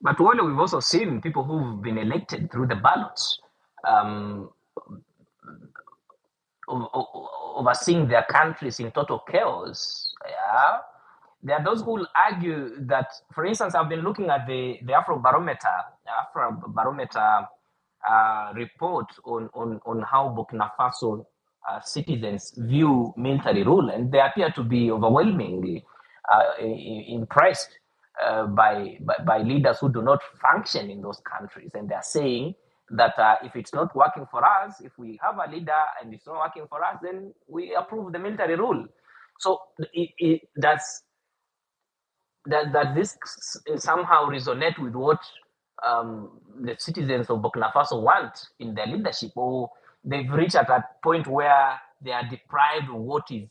But while we've also seen people who've been elected through the ballots, um, overseeing their countries in total chaos. Yeah, there are those who will argue that, for instance, I've been looking at the Afrobarometer report on how Burkina Faso citizens view military rule, and they appear to be overwhelmingly impressed by leaders who do not function in those countries, and they are saying that if it's not working for us, if we have a leader and it's not working for us, then we approve the military rule. So that this somehow resonate with what the citizens of Burkina Faso want in their leadership, or they've reached at that point where they are deprived of what is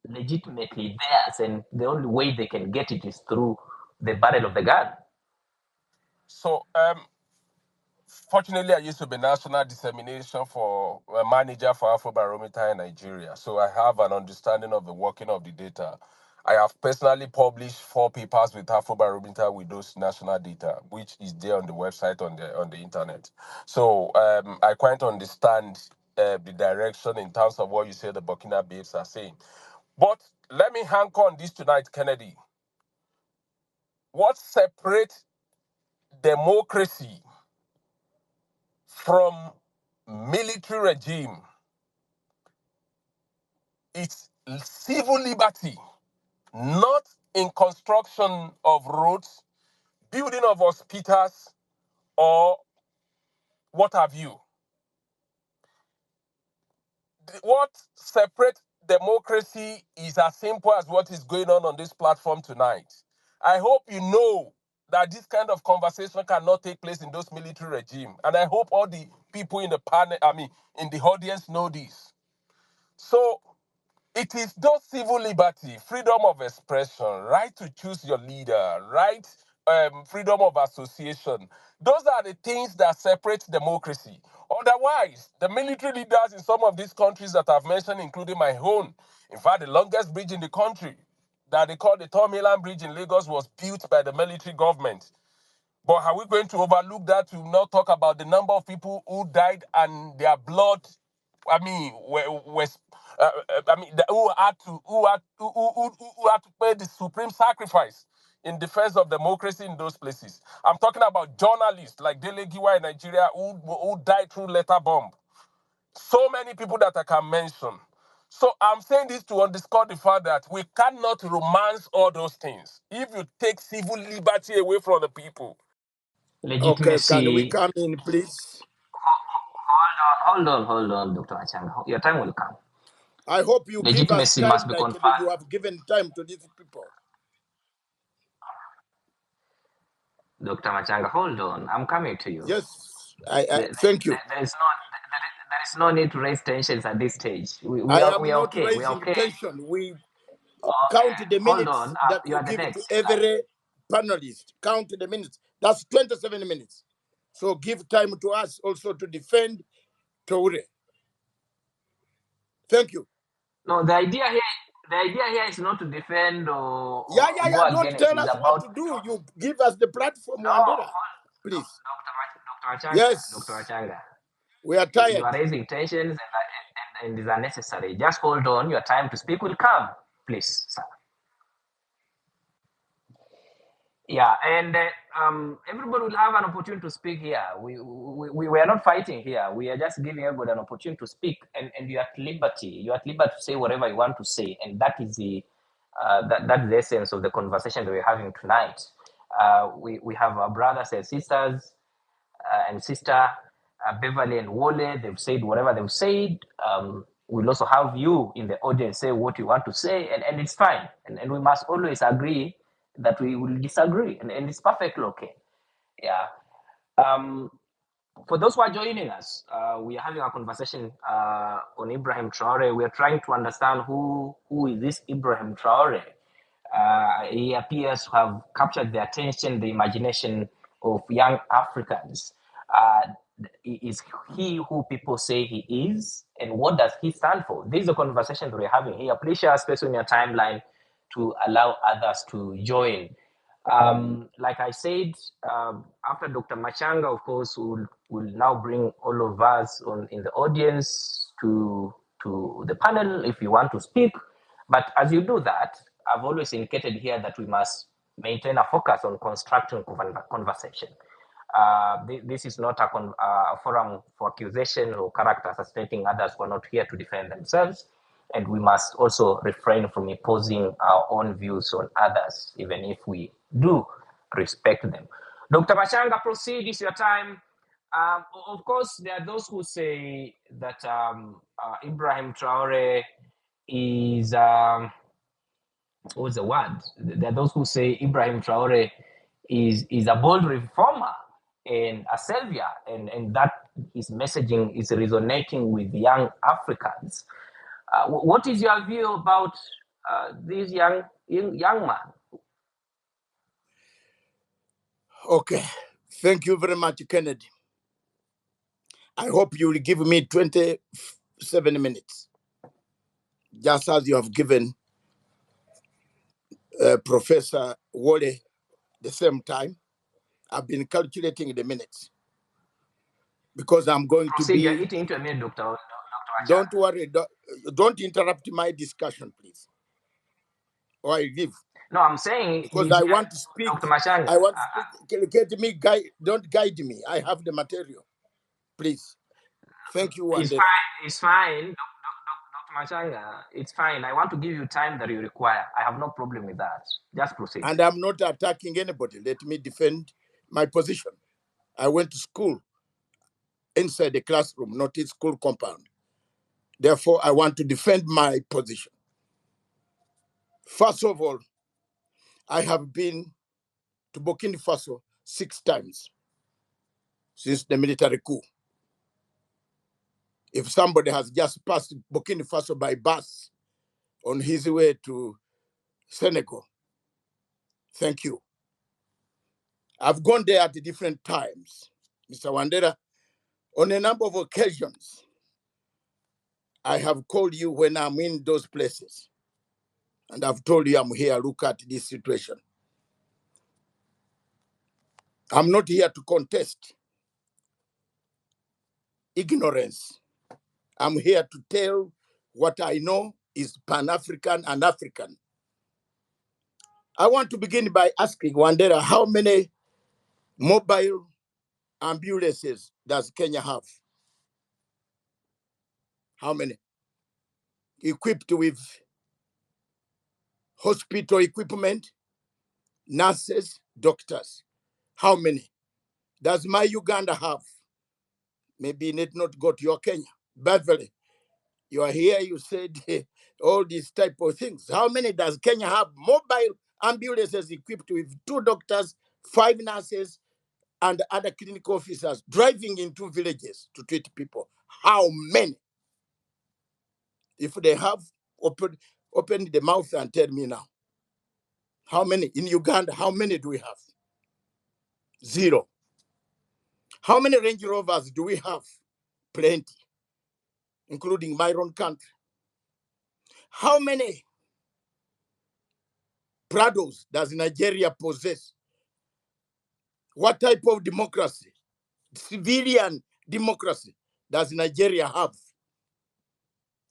legitimately theirs, and the only way they can get it is through the barrel of the gun. So, fortunately, I used to be national dissemination for a manager for Afrobarometer in Nigeria. So I have an understanding of the working of the data. I have personally published 4 papers with Afrobarometer with those national data, which is there on the website on the internet. So I quite understand the direction in terms of what you say the Burkina babes are saying. But let me hang on this tonight, Kennedy. What separates democracy from military regime? It's civil liberty, not in construction of roads, building of hospitals, or what have you. What separates democracy is as simple as what is going on this platform tonight. I hope you know that this kind of conversation cannot take place in those military regime. And I hope all the people in the panel, in the audience know this. So it is those civil liberty, freedom of expression, right to choose your leader, right, freedom of association. Those are the things that separate democracy. Otherwise, the military leaders in some of these countries that I've mentioned, including my own, in fact, the longest bridge in the country that they call the Tomiland Bridge in Lagos was built by the military government. But are we going to overlook that to not talk about the number of people who died and their blood? Who had to pay the supreme sacrifice in defense of democracy in those places. I'm talking about journalists like Dele Giwa in Nigeria who died through letter bomb. So many people that I can mention. So I'm saying this to underscore the fact that we cannot romance all those things. If you take civil liberty away from the people. Okay, can we Legitimacy. come in, please? Hold on, Dr. Matsanga. Your time will come. I hope you give us Legitimacy time must be like conferred. you have given time to these people. Dr. Matsanga, hold on. I'm coming to you. Yes, thank you. There is no need to raise tensions at this stage. I We am are not okay. We are raising okay. tension. We count the Hold minutes on. that You you are the give to next. every panelist. Count the minutes. That's 27 minutes. So give time to us also to defend Traore. Thank you. No, the idea here is not to defend or Yeah. go Don't against. tell It's us what about to do. You give us the platform, no, Wandera. Please. Dr. Achanga. Yes. Dr. Achanga. We are You tired. are raising tensions and these are necessary. Just hold on. Your time to speak will come, please, sir. Yeah, and everybody will have an opportunity to speak here. We are not fighting here. We are just giving everybody an opportunity to speak, and you're at liberty. You're at liberty to say whatever you want to say, and that is that's the essence of the conversation that we're having tonight. We have our brothers and sisters and sister Beverly and Wole. They've said whatever they've said. We'll also have you in the audience say what you want to say, and it's fine. And we must always agree that we will disagree, and it's perfectly okay. Yeah. For those who are joining us, we are having a conversation on Ibrahim Traore. We are trying to understand who is this Ibrahim Traore. He appears to have captured the attention, the imagination of young Africans. Is he who people say he is, and what does he stand for? This is a conversation that we're having here. Please share space on your timeline to allow others to join. Like I said, after Dr. Matsanga, of course, will now bring all of us in the audience to the panel if you want to speak. But as you do that, I've always indicated here that we must maintain a focus on constructing conversation. This is not a forum for accusation or character assassinating others who are not here to defend themselves. And we must also refrain from imposing our own views on others, even if we do respect them. Dr. Machanga, proceed, it's your time. Of course, there are those who say that Ibrahim Traore is, what's the word? There are those who say Ibrahim Traore is a bold reformer and a savior, and that his messaging is resonating with young Africans. What is your view about this young man? Okay. Thank you very much, Kennedy. I hope you will give me 27 minutes, just as you have given Professor Wole the same time. I've been calculating the minutes because I'm going to Proceed, you're be. eating into a minute, Dr. Don't Machanga. worry. Don't interrupt my discussion, please, or I leave. No, I'm saying Because I want to speak. Dr. Machanga. I want to speak. Get me, guide. Don't guide me. I have the material. Please. Thank you, It's Wandera. fine. It's fine, Dr. Machanga. It's fine. I want to give you time that you require. I have no problem with that. Just proceed. And I'm not attacking anybody. Let me defend my position. I went to school inside the classroom, not in school compound. Therefore, I want to defend my position. First of all, I have been to Burkina Faso 6 times since the military coup. If somebody has just passed Burkina Faso by bus on his way to Senegal, thank you. I've gone there at different times. Mr. Wandera, on a number of occasions, I have called you when I'm in those places. And I've told you I'm here, look at this situation. I'm not here to contest ignorance. I'm here to tell what I know is Pan-African and African. I want to begin by asking Wandera, how many mobile ambulances does Kenya have? How many? Equipped with hospital equipment, nurses, doctors. How many? Does my Uganda have? Maybe it not go to your Kenya. Beverly, you are here, you said all these type of things. How many does Kenya have? Mobile ambulances equipped with 2 doctors, 5 nurses, and other clinical officers driving into villages to treat people. How many? If they have, open the mouth and tell me now. How many? In Uganda, how many do we have? 0. How many Range Rovers do we have? Plenty, including my own country. How many Prados does Nigeria possess? What type of democracy, civilian democracy, does Nigeria have?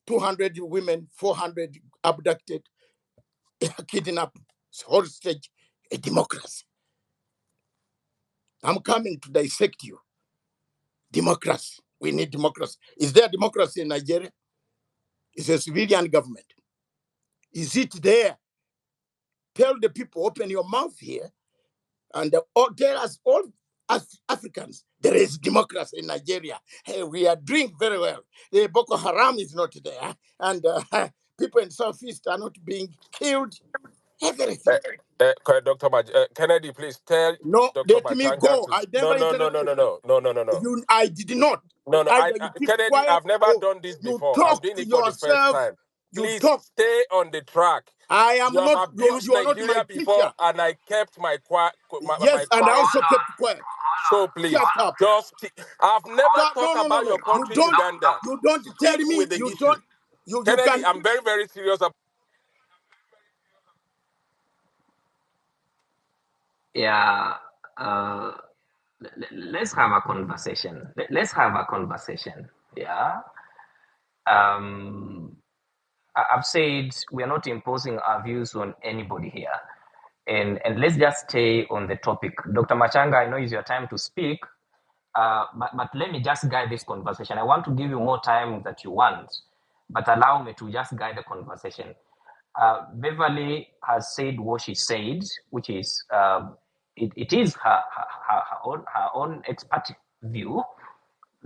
200 women, 400 abducted, kidnapped, hostage, a democracy. I'm coming to dissect you. Democracy. We need democracy. Is there democracy in Nigeria? It's a civilian government. Is it there? Tell the people, open your mouth here, and tell us all as Africans, there is democracy in Nigeria. Hey, we are doing very well. The Boko Haram is not there, and people in Southeast are not being killed. Everything. Dr. Kennedy, please tell No, Dr. let me Machanga go. to. I No, never no, no, no, interrupted no, you. no, no, no, no, no. I did not. No, no, Either you keep Kennedy, quiet I've never or done this you before. I'm talk doing to it for the first yourself. time. You Please talk. stay on the track. I You am have not. abused You are not my Nigeria before, teacher. and I kept my Yes, and I quiet. also kept quiet. So please, Shut up. I've never No, talked no, no, about no. your country, Uganda. You don't tell Stick me. with the You issue. don't. You Kennedy, can. I'm very, very serious about Yeah. Uh, let's have a conversation. Let's have a conversation. Yeah. Um, I've said we are not imposing our views on anybody here. And let's just stay on the topic. Dr. Machanga, I know it's your time to speak, but let me just guide this conversation. I want to give you more time that you want, but allow me to just guide the conversation. Beverly has said what she said, which is it is her own expert view.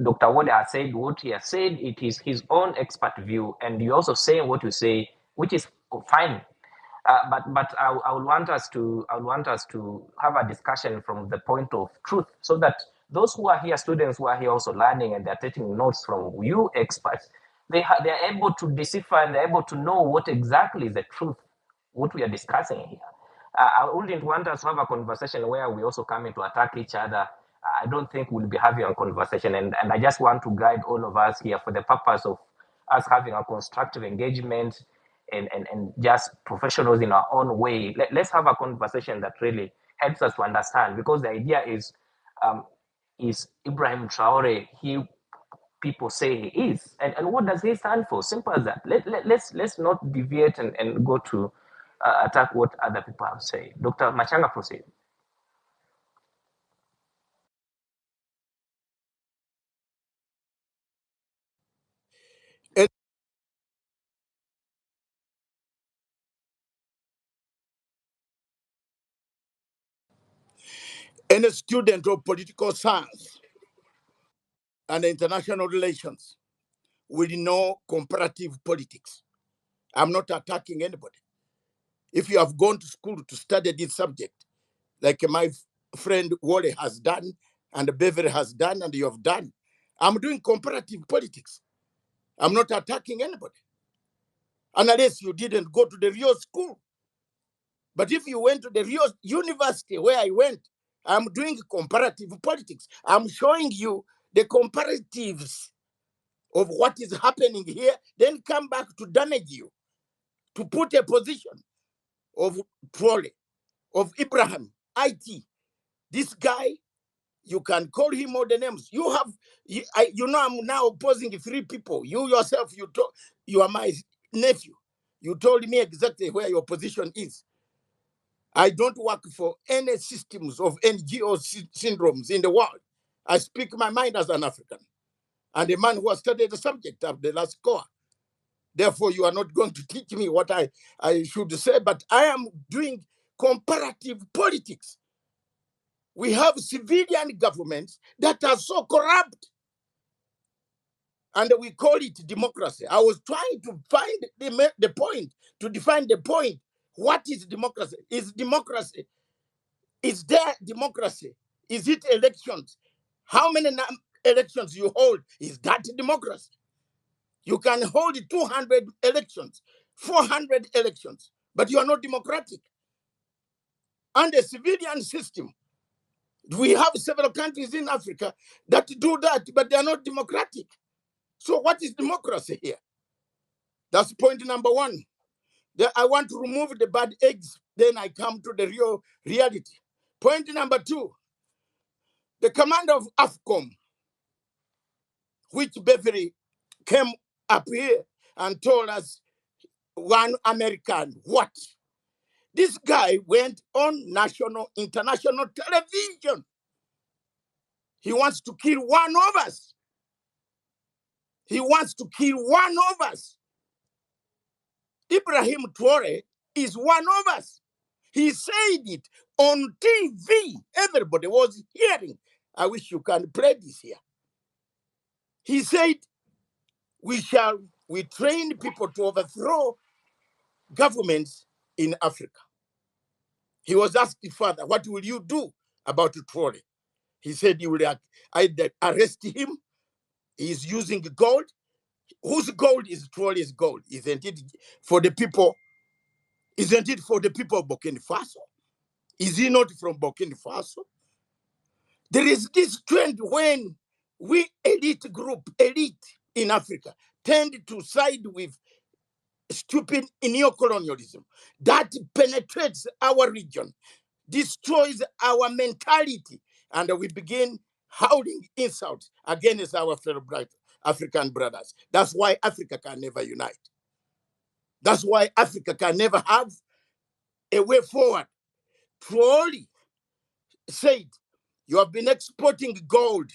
Dr. Wade has said what he has said. It is his own expert view, and you also say what you say, which is fine. But I would want us to have a discussion from the point of truth, so that those who are here, students who are here also learning, and they're taking notes from you experts, they are able to decipher and they're able to know what exactly is the truth, what we are discussing here. I wouldn't want us to have a conversation where we also come in to attack each other. I don't think we'll be having a conversation, and I just want to guide all of us here for the purpose of us having a constructive engagement, and just professionals in our own way. Let's have a conversation that really helps us to understand, because the idea um, is Ibrahim Traore he people say he is, and what does he stand for? Simple as that. Let's not deviate and go to attack what other people have said. Dr. Machanga, proceed. A- Any student of political science and international relations will know comparative politics. I'm not attacking anybody. If you have gone to school to study this subject, like my friend Wally has done, and Beverly has done, and you have done, I'm doing comparative politics. I'm not attacking anybody, unless you didn't go to the real school. But if you went to the real university where I went, I'm doing comparative politics. I'm showing you the comparatives of what is happening here, then come back to damage you, to put a position of Traore, of Ibrahim, IT. This guy, you can call him all the names. You have, you know, I'm now opposing three people. You yourself, you are my nephew. You told me exactly where your position is. I don't work for any systems of NGO syndromes in the world. I speak my mind as an African and a man who has studied the subject of the last core. Therefore, you are not going to teach me what I should say, but I am doing comparative politics. We have civilian governments that are so corrupt, and we call it democracy. I was trying to find the point, to define the point. What is democracy? Is there democracy? Is it elections? How many elections you hold? Is that democracy? You can hold 200 elections, 400 elections, but you are not democratic. And the civilian system, we have several countries in Africa that do that, but they are not democratic. So what is democracy here? That's point number one. I want to remove the bad eggs, then I come to the real reality. Point number two, the commander of AFCOM, which Beverly came up here and told us one American, what? This guy went on national, international television. He wants to kill one of us. He wants to kill one of us. Ibrahim Traore is one of us. He said it on TV. Everybody was hearing. I wish you can play this here. He said, we train people to overthrow governments in Africa. He was asked further, what will you do about Traore? He said he will either arrest him. He's using gold. Whose gold is Traore's gold? Isn't it for the people? Isn't it for the people of Burkina Faso? Is he not from Burkina Faso? There is this trend when we elite in Africa, tend to side with stupid neocolonialism that penetrates our region. destroys our mentality, and we begin howling insults against our fellow African brothers. That's why Africa can never unite. That's why Africa can never have a way forward. Traore said, you have been exporting gold,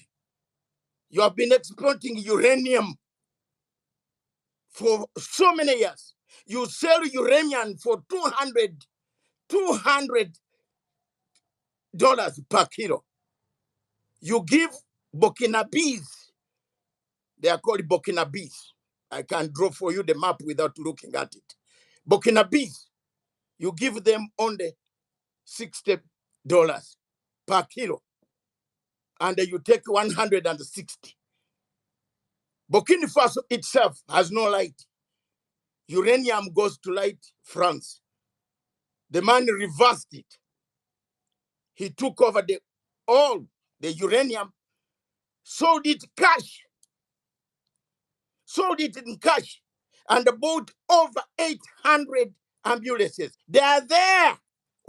you have been exporting uranium for so many years. You sell uranium for $200 per kilo. You give Burkinabes, they are called Burkinabes. I can draw for you the map without looking at it. Burkinabes, you give them only $60 per kilo, and you take 160. Burkina Faso itself has no light. Uranium goes to light France. The man reversed it. He took over all the uranium, sold it in cash, and bought over 800 ambulances. They are there,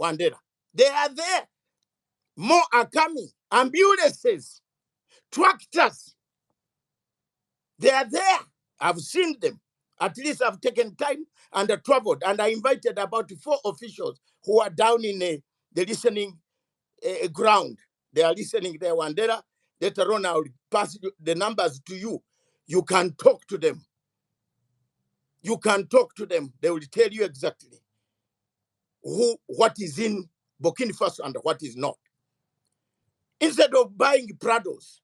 Wandera. They are there. More are coming. Ambulances, tractors, they are there. I've seen them. At least I've taken time and traveled, and I invited about 4 officials who are down in the listening ground. They are listening there, Wandera. Later on, I'll pass the numbers to you. You can talk to them. You can talk to them. They will tell you exactly what is in Burkina Faso and what is not. Instead of buying Prados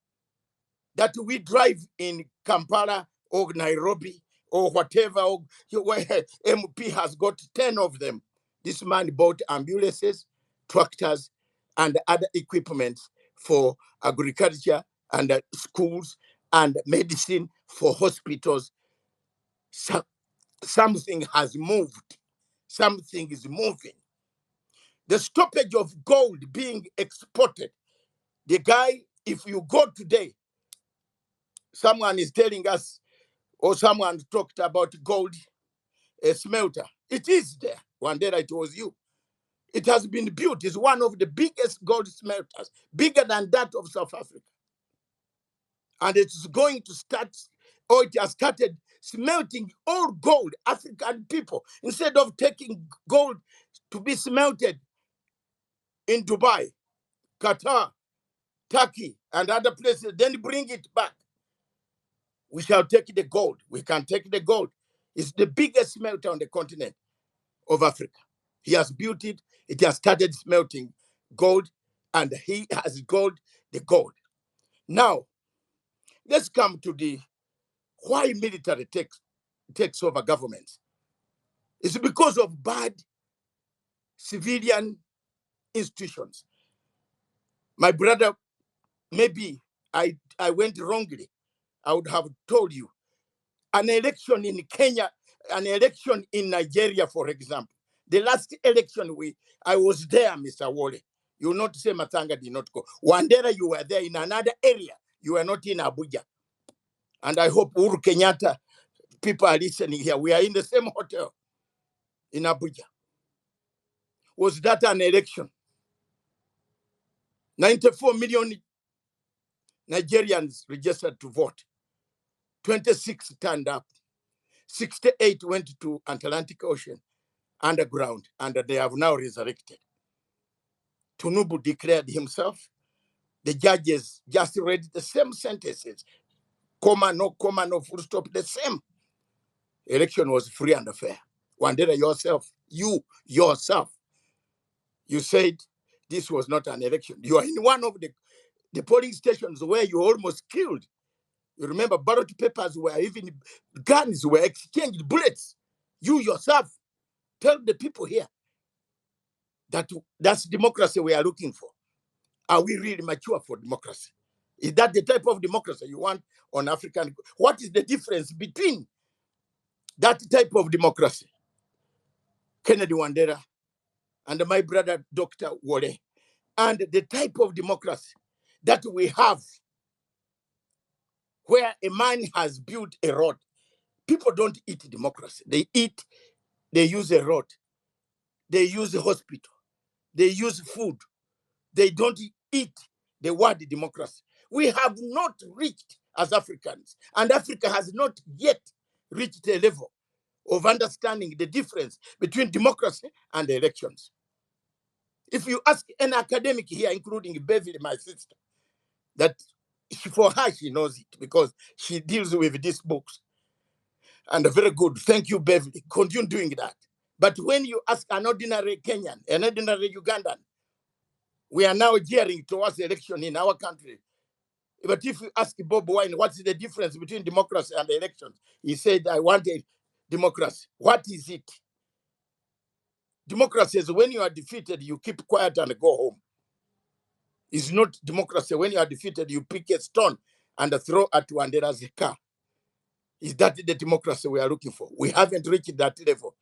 that we drive in Kampala or Nairobi or whatever, or where MP has got 10 of them, this man bought ambulances, tractors, and other equipment for agriculture and schools and medicine for hospitals. So, something has moved. Something is moving. The stoppage of gold being exported. The guy, if you go today, someone is telling us, or someone talked about gold, a smelter. It is there. One day it was you. It has been built. It's one of the biggest gold smelters, bigger than that of South Africa. And it's going to start, or it has started smelting all gold, African people. Instead of taking gold to be smelted in Dubai, Qatar, Turkey, and other places, then bring it back. We shall take the gold. We can take the gold. It's the biggest smelter on the continent of Africa. He has built it. It has started smelting gold, and he has gold, the gold. Now, let's come to the why military takes over governments. It's because of bad civilian institutions. My brother, maybe I went wrongly. I would have told you. An election in Kenya, an election in Nigeria, for example. The last election, I was there, Mr. Wole. You will not say Matsanga did not go. Wandera, you were there in another area. You were not in Abuja. And I hope Uhuru Kenyatta, people are listening here. We are in the same hotel in Abuja. Was that an election? 94 million Nigerians registered to vote. 26 turned up. 68 went to Atlantic Ocean underground, and they have now resurrected. Tunubu declared himself. The judges just read the same sentences. Comma, no full stop, the same. Election was free and fair. Wandera yourself, you said this was not an election. You are in one of the polling stations where you almost killed. You remember ballot papers were even, guns were exchanged, bullets. You yourself tell the people here that that's democracy we are looking for. Are we really mature for democracy? Is that the type of democracy you want on African? What is the difference between that type of democracy, Kennedy Wandera, and my brother, Dr. Wole, and the type of democracy that we have where a man has built a road? People don't eat democracy. They use a road. They use a hospital. They use food. They don't eat the word democracy. We have not reached as Africans, and Africa has not yet reached a level of understanding the difference between democracy and elections. If you ask an academic here, including Beverly, my sister, that for her, she knows it because she deals with these books. And very good. Thank you, Beverly. Continue doing that. But when you ask an ordinary Kenyan, an ordinary Ugandan, we are now gearing towards election in our country. But if you ask Bob Wine, what's the difference between democracy and elections? He said, I want a democracy. What is it? Democracy is when you are defeated, you keep quiet and go home. It's not democracy. When you are defeated, you pick a stone and throw at Wandera's car. Is that the democracy we are looking for? We haven't reached that level.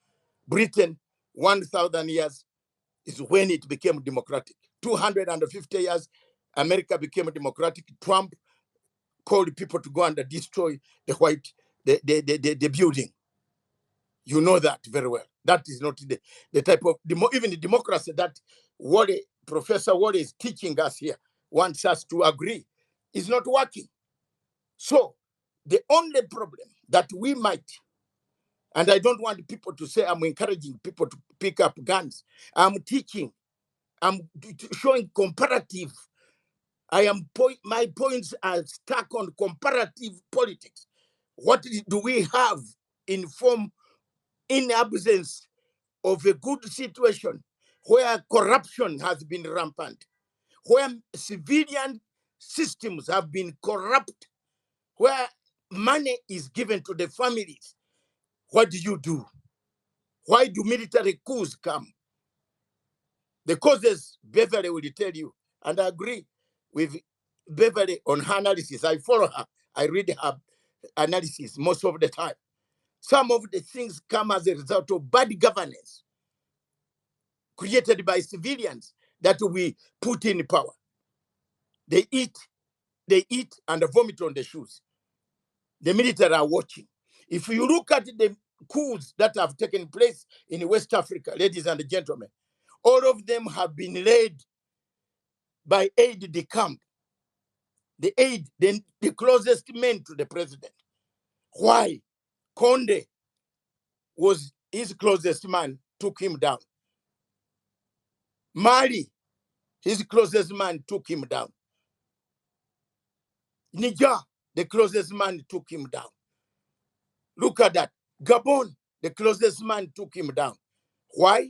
Britain, 1,000 years is when it became democratic. 250 years, America became democratic. Trump called people to go and destroy the building. You know that very well. That is not the type of, even the democracy that Professor Wale is teaching us here wants us to agree is not working. So the only problem that we might, and I don't want people to say I'm encouraging people to pick up guns. I'm teaching. I'm showing comparative. My points are stuck on comparative politics. What do we have in absence of a good situation where corruption has been rampant, where civilian systems have been corrupt, where money is given to the families? What do? Why do military coups come? The causes, Beverly will tell you, and I agree with Beverly on her analysis. I follow her. I read her analysis most of the time. Some of the things come as a result of bad governance created by civilians that we put in power. They eat and vomit on the shoes. The military are watching. If you look at the coups that have taken place in West Africa, ladies and gentlemen, all of them have been led by aide de camp, the closest men to the president. Why? Conde was his closest man, took him down. Mali, his closest man, took him down. Niger, the closest man, took him down. Look at that. Gabon, the closest man, took him down. Why?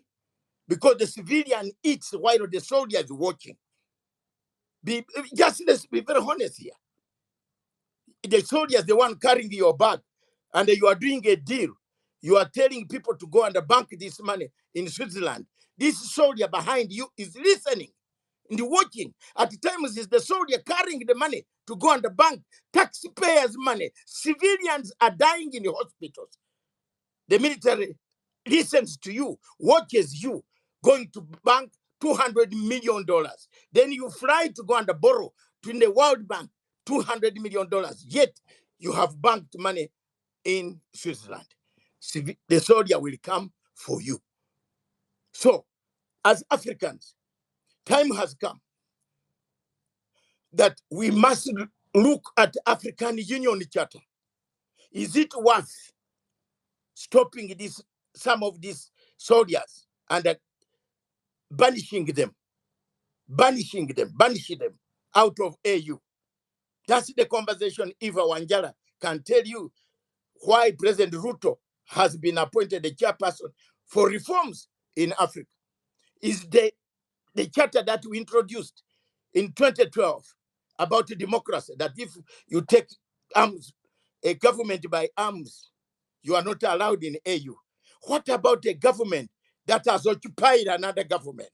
Because the civilian eats while the soldier is watching. Let's be very honest here. The soldier is the one carrying your bag, and you are doing a deal. You are telling people to go and bank this money in Switzerland. This soldier behind you is listening and watching. At times, is the soldier carrying the money to go and bank taxpayers' money. Civilians are dying in the hospitals. The military listens to you, watches you going to bank $200 million. Then you fly to go and borrow to the World Bank $200 million. Yet you have banked money in Switzerland. The soldier will come for you. So, as Africans, time has come that we must look at African Union Charter. Is it worth stopping some of these soldiers and banishing them out of AU? That's the conversation Eva Wanjala can tell you why President Ruto has been appointed the chairperson for reforms in Africa. Is the charter that we introduced in 2012 about democracy, that if you take arms, a government by arms, you are not allowed in AU. What about a government that has occupied another government?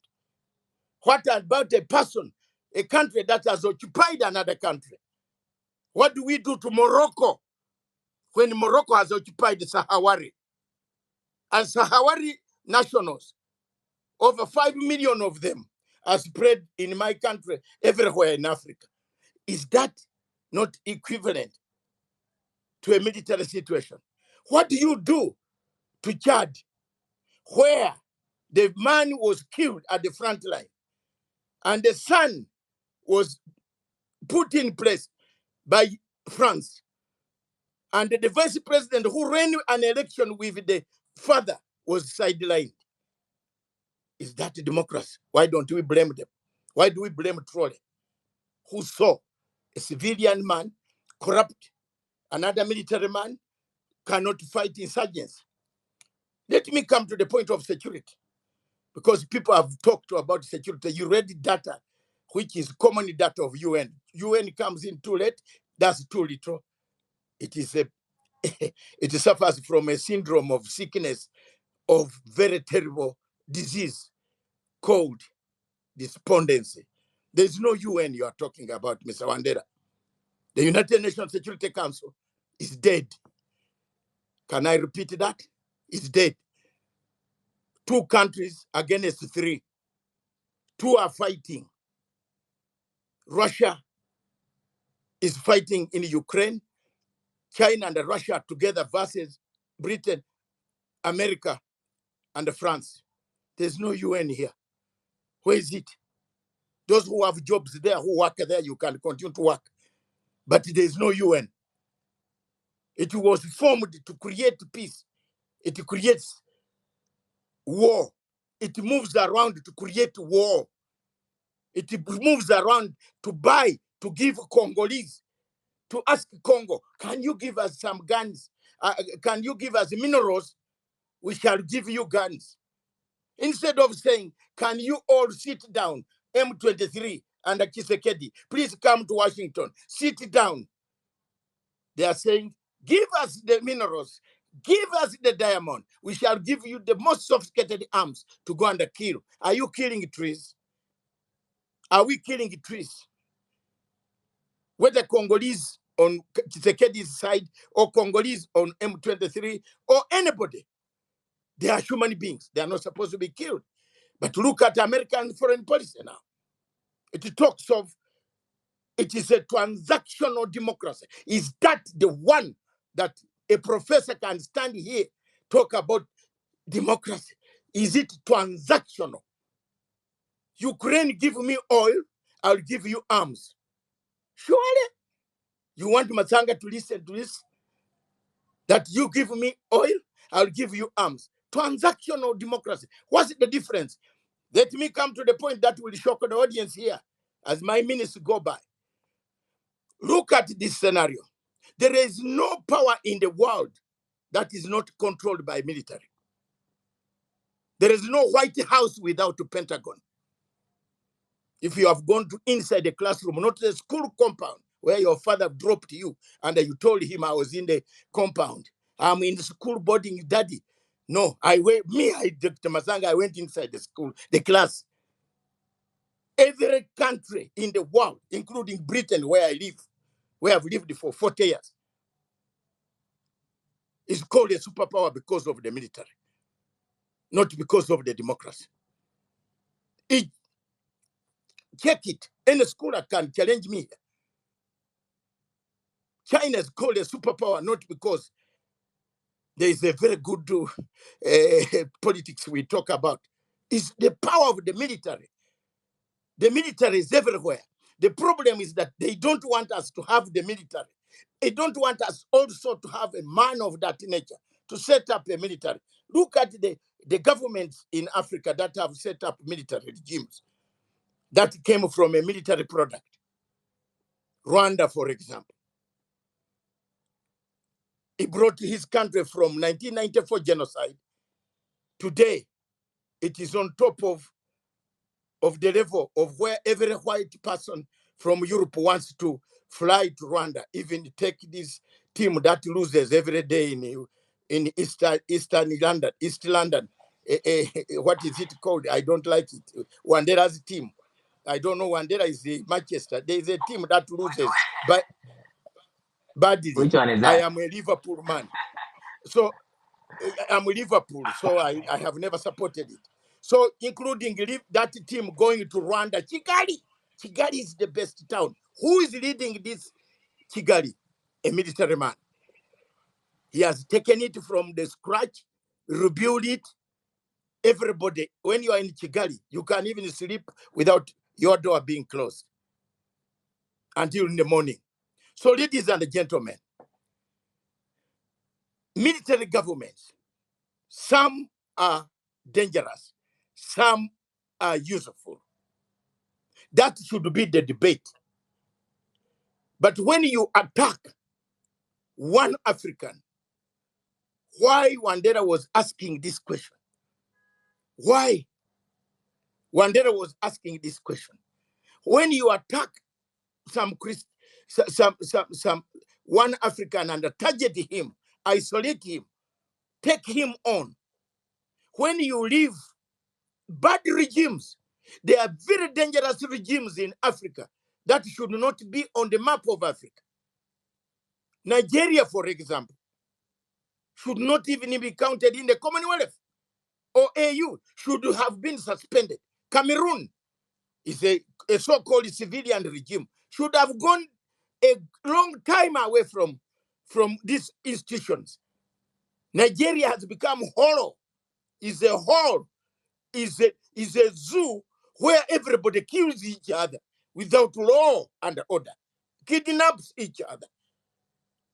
What about a person, a country that has occupied another country? What do we do to Morocco when Morocco has occupied Sahawari? And Sahawari nationals, over 5 million of them, are spread in my country, everywhere in Africa. Is that not equivalent to a military situation? What do you do to Chad, where The man was killed at the front line, and the son was put in place by France. And the vice president who ran an election with the father was sidelined. Is that democracy? Why don't we blame them? Why do we blame Traore, who saw a civilian man corrupt, another military man cannot fight insurgents? Let me come to the point of security, because people have talked about security. You read the data, which is common data of UN. UN comes in too late, that's too little. It is a it suffers from a syndrome of sickness of very terrible disease called despondency. There's no UN you are talking about, Mr. Wandera. The United Nations Security Council is dead. Can I repeat that? It's dead. 2 countries against 3. 2 are fighting. Russia is fighting in Ukraine. China and Russia together versus Britain, America, and France. There's no UN here. Where is it? Those who have jobs there, who work there, you can continue to work. But there's no UN. It was formed to create peace. It creates war. It moves around to create war. It moves around to buy, to give Congolese, to ask Congo, can you give us some guns? Can you give us minerals? We shall give you guns. Instead of saying, can you all sit down, M23 and Tshisekedi, please come to Washington, sit down. They are saying, give us the minerals, give us the diamond. We shall give you the most sophisticated arms to go and kill. Are you killing trees? Are we killing trees? Whether Congolese on Tshisekedi's side or Congolese on M23 or anybody, they are human beings. They are not supposed to be killed. But look at American foreign policy now. It talks of, it is a transactional democracy. Is that the one that a professor can stand here, talk about democracy? Is it transactional? Ukraine give me oil, I'll give you arms. Surely, you want Matsanga to listen to this? That you give me oil, I'll give you arms. Transactional democracy. What's the difference? Let me come to the point that will shock the audience here as my minutes go by. Look at this scenario. There is no power in the world that is not controlled by military. There is no White House without a Pentagon. If you have gone to inside the classroom, not the school compound where your father dropped you and you told him I was in the compound. I'm in the school boarding, daddy. No, Dr. Matsanga, I went inside the school, the class. Every country in the world, including Britain, where I live, where I've lived for 40 years, is called a superpower because of the military, not because of the democracy. Check it. Any scholar can challenge me. China is called a superpower not because there is a very good politics we talk about. It's the power of the military. The military is everywhere. The problem is that they don't want us to have the military. They don't want us also to have a man of that nature to set up a military. Look at the governments in Africa that have set up military regimes that came from a military product. Rwanda, for example. He brought his country from 1994 genocide. Today, it is on top of the level of where every white person from Europe wants to fly to Rwanda, even take this team that loses every day in Eastern London, East London. What is it called? I don't like it. Wandera's team. I don't know. Wandera is the Manchester. There is a team that loses but badly. Which one is I that? am a Liverpool man. So I'm Liverpool, so I have never supported it. So including that team going to Rwanda, Kigali. Kigali is the best town. Who is leading this Kigali? A military man. He has taken it from the scratch, rebuilt it, everybody, when you are in Kigali, you can even sleep without your door being closed until in the morning. So, ladies and gentlemen, military governments, some are dangerous, some are useful. That should be the debate. But when you attack one African, why Wandera was asking this question? Why Wandera was asking this question? When you attack some one African and target him, isolate him, take him on. When you leave bad regimes, there are very dangerous regimes in Africa that should not be on the map of Africa. Nigeria, for example, should not even be counted in the Commonwealth or AU, should have been suspended. Cameroon is a so-called civilian regime, should have gone a long time away from these institutions. Nigeria has become hollow, is a hole, is a zoo where everybody kills each other without law and order, kidnaps each other.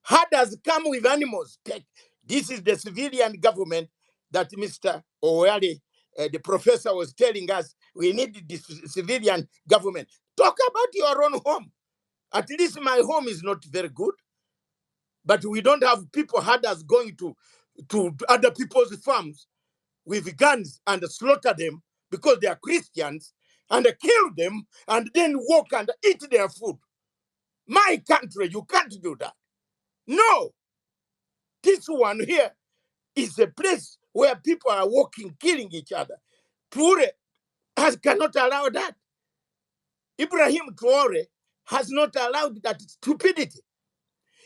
Herders come with animals. This is the civilian government that Mr. Owari, the professor, was telling us we need this civilian government. Talk about your own home. At least my home is not very good, but we don't have people, herders, going to other people's farms with guns and slaughter them because they are Christians and kill them and then walk and eat their food. My country, you can't do that. No. This one here is a place where people are walking, killing each other. Traore cannot allow that. Ibrahim Traore has not allowed that stupidity.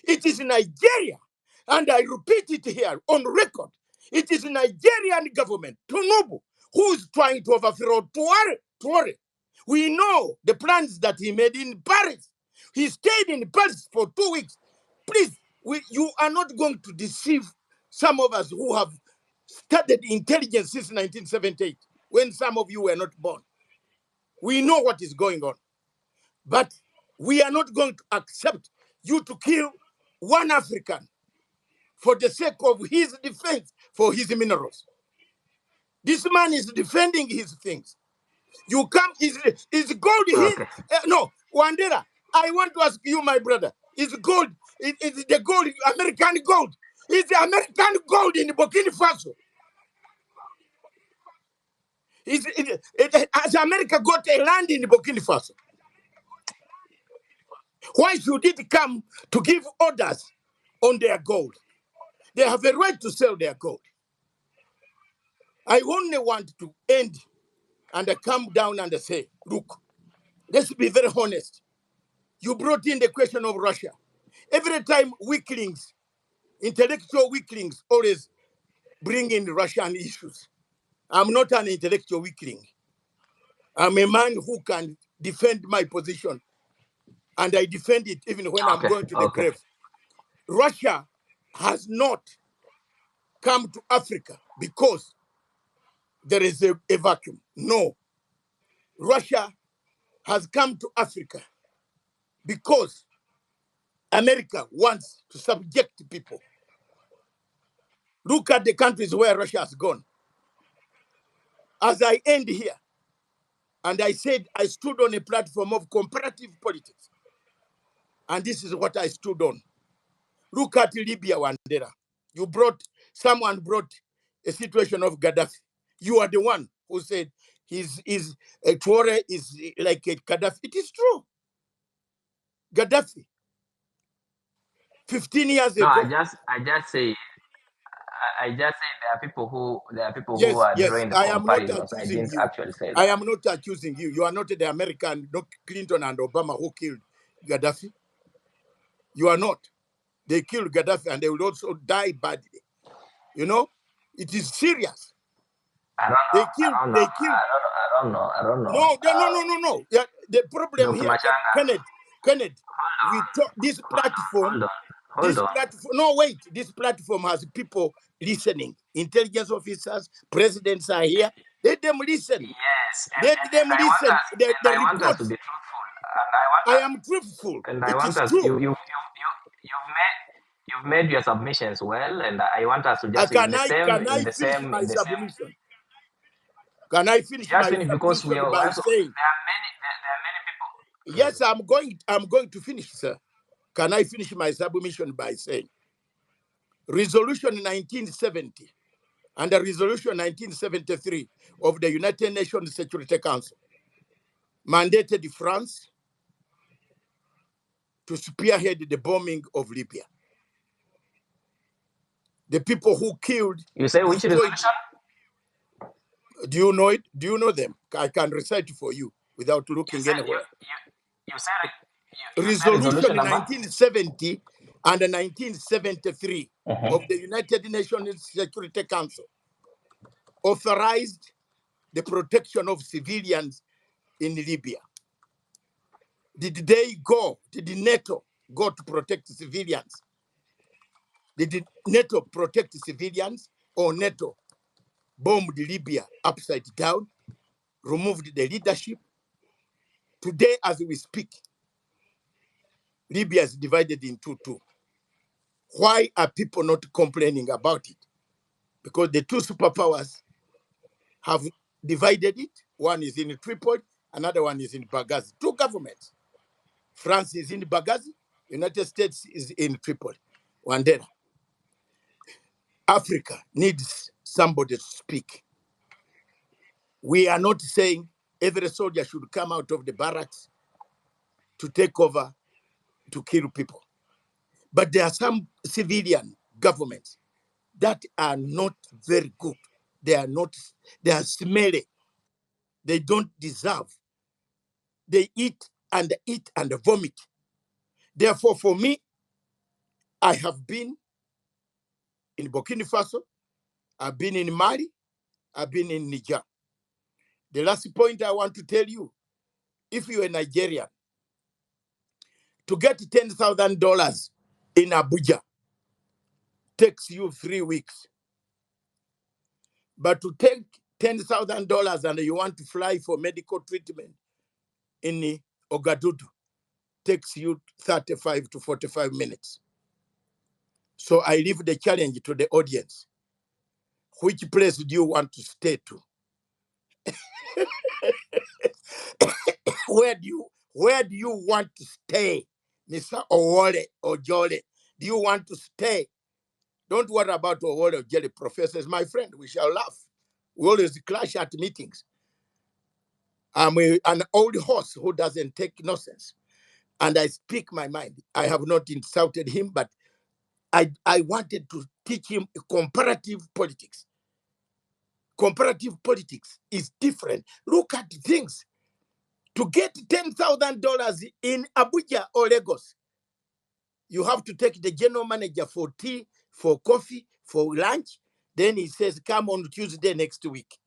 It is Nigeria, and I repeat it here on record. It is Nigerian government, Tinubu, who is trying to overthrow Traore. We know the plans that he made in Paris. He stayed in Paris for 2 weeks. Please, you are not going to deceive some of us who have studied intelligence since 1978, when some of you were not born. We know what is going on. But we are not going to accept you to kill one African for the sake of his defense for his minerals. This man is defending his things. You come, is gold his? Okay. No, Wandera, I want to ask you, my brother, is gold, is the gold American gold? Is the American gold in Burkina Faso? Has America got a land in Burkina Faso? Why should it come to give orders on their gold? They have a right to sell their gold. I only want to end and come down and say, look, let's be very honest. You brought in the question of Russia. Every time weaklings, intellectual weaklings, always bring in Russian issues. I'm not an intellectual weakling. I'm a man who can defend my position, and I defend it even when I'm Okay. going to the Okay. grave. Russia has not come to Africa because there is a vacuum. No. Russia has come to Africa because America wants to subject people. Look at the countries where Russia has gone. As I end here, and I said I stood on a platform of comparative politics, and this is what I stood on. Look at Libya, Wandera. Someone brought a situation of Gaddafi. You are the one who said Traore is like a Gaddafi. It is true. Gaddafi, 15 years No, ago. I just say there are people who Yes, are yes. drawing the I am not comparisons. I accusing didn't you. actually say I that. am not accusing you. You are not the American, not Clinton and Obama who killed Gaddafi. You are not. They killed Gaddafi and they will also die badly. You know, it is serious. I don't know. They killed. They killed. I don't know. No, no. Yeah, the problem Dr. here, Machanga, Kenneth, we talk this platform. hold on. Hold on. platform, no, wait, this platform has people listening. Intelligence officers, presidents are here. Let them listen. Yes, Let them and I want listen. us and The I want us to reports. be truthful. And I want I us am truthful. and I It want is us true. you've made your submissions well, and I want us to just Can I finish my in the same submission? Can I finish just my finish because we submission are by also saying, there are many people. yes, I'm going to finish, sir. Can I finish my submission by saying, Resolution 1970 and the Resolution 1973 of the United Nations Security Council mandated France to spearhead the bombing of Libya. The people who killed, You say which destroyed. resolution? Do you know it? Do you know them? I can recite it for you without You looking said anywhere. you said you said Resolution resolution number? 1970 and 1973 of the United Nations Security Council authorized the protection of civilians in Libya. Did they go? Did the NATO go to protect civilians? Did the NATO protect civilians, or NATO bombed Libya upside down, removed the leadership? Today, as we speak, Libya is divided into two. Why are people not complaining about it? Because the two superpowers have divided it. One is in Tripoli, another one is in Benghazi. Two governments. France is in Benghazi, United States is in Tripoli. Wandera. Africa needs somebody to speak. We are not saying every soldier should come out of the barracks to take over, to kill people. But there are some civilian governments that are not very good. They are smelly. They don't deserve. They eat and vomit. Therefore, for me, I have been in Burkina Faso, I've been in Mali, I've been in Niger. The last point I want to tell you, if you're a Nigerian, to get $10,000 in Abuja takes you 3 weeks. But to take $10,000 and you want to fly for medical treatment in Ogadudu takes you 35 to 45 minutes. So I leave the challenge to the audience. Which place do you want to stay to? Where do you want to stay, Mr. Owole or Jole? Do you want to stay? Don't worry about Owole or Jole, professors. My friend, we shall laugh. We always clash at meetings. I'm an old horse who doesn't take nonsense. And I speak my mind. I have not insulted him, but I wanted to teach him comparative politics. Comparative politics is different. Look at things. To get $10,000 in Abuja or Lagos, you have to take the general manager for tea, for coffee, for lunch. Then he says, come on Tuesday next week.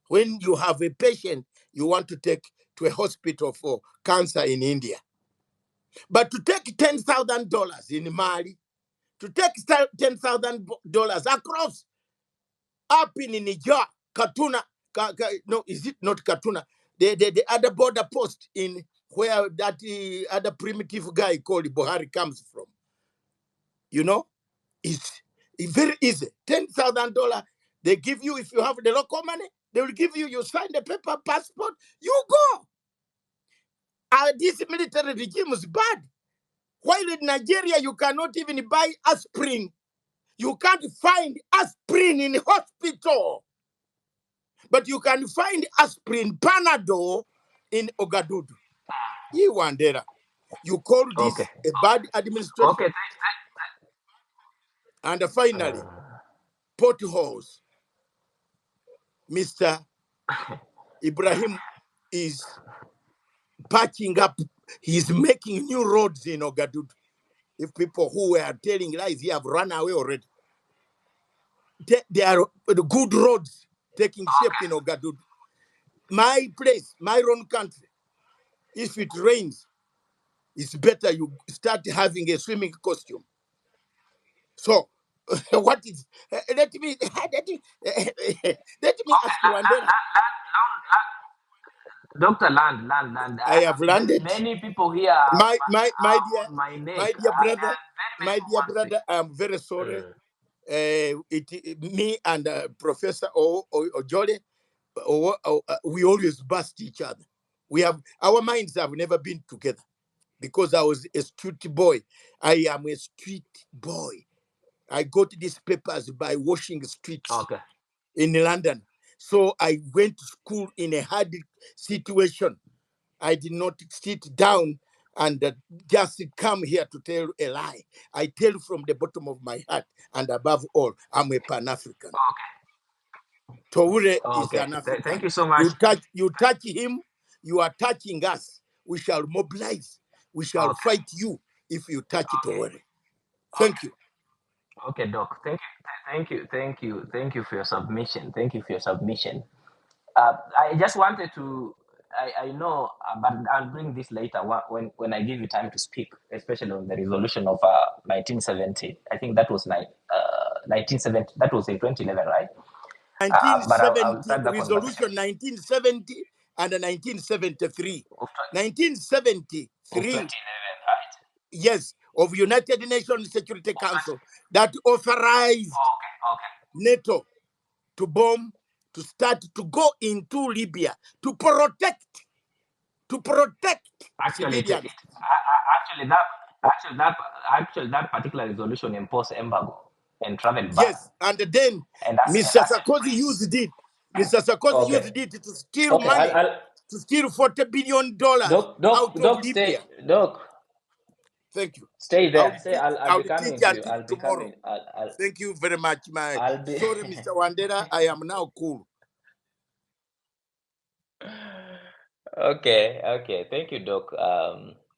When you have a patient you want to take to a hospital for cancer in India. But to take $10,000 in Mali, to take $10,000 across, up in Niger, Katuna, no, is it not Katuna? The other border post in where that other primitive guy called Buhari comes from. You know, it's very easy. $10,000 they give you if you have the local money. They will give you. You sign the paper, passport. You go. This military regime is bad. While in Nigeria you cannot even buy aspirin. You can't find aspirin in hospital. But you can find aspirin, Panadol in Ogadudu. Wandera. You call Okay. this a bad administration. Okay. And finally, potholes. Mr. Ibrahim is patching up. He's making new roads in Ogadudu. If people who were telling lies here have run away already. There are good roads taking shape in Ogadudu. My place, my own country, if it rains, it's better you start having a swimming costume. So, what is? Let me let me ask Wandera. Dr. Land. I have landed. Many people here are on my neck. My dear brother, Very many people want to speak. I'm very sorry. Me and Professor Ojole, we always bust each other. Our minds have never been together because I was a street boy. I am a street boy. I got these papers by washing streets Okay. in London. So I went to school in a hard situation. I did not sit down and just come here to tell a lie. I tell from the bottom of my heart, and above all, I'm a Pan-African. Traore is Okay. an African. Thank you so much. You touch him, you are touching us. We shall mobilize. We shall fight you if you touch Traore. Thank you. Okay, Doc. Thank you for your submission. Thank you for your submission. I just wanted to. I know, but I'll bring this later when I give you time to speak, especially on the resolution of 1970. I think that was 1970. That was in 2011, right? But I'll 1970, start the resolution conversation 1970 and 1973. of 1973, 2011, right? yes, of United Nations Security Council that authorized Okay. NATO to bomb, to start to go into Libya to protect Actually, civilians. actually that particular resolution imposed embargo and travel ban, Yes, and then and Mr. that's Sarkozy used it. Mr. Sarkozy Okay. used it to steal Okay. money, I'll to steal $40 billion out of Libya. Thank you. Stay there. I I'll will be teach coming to you. until I'll be tomorrow. coming. Thank you very much, I'll be. sorry, Mr. Wandera. I am now cool. Okay. Thank you, Doc.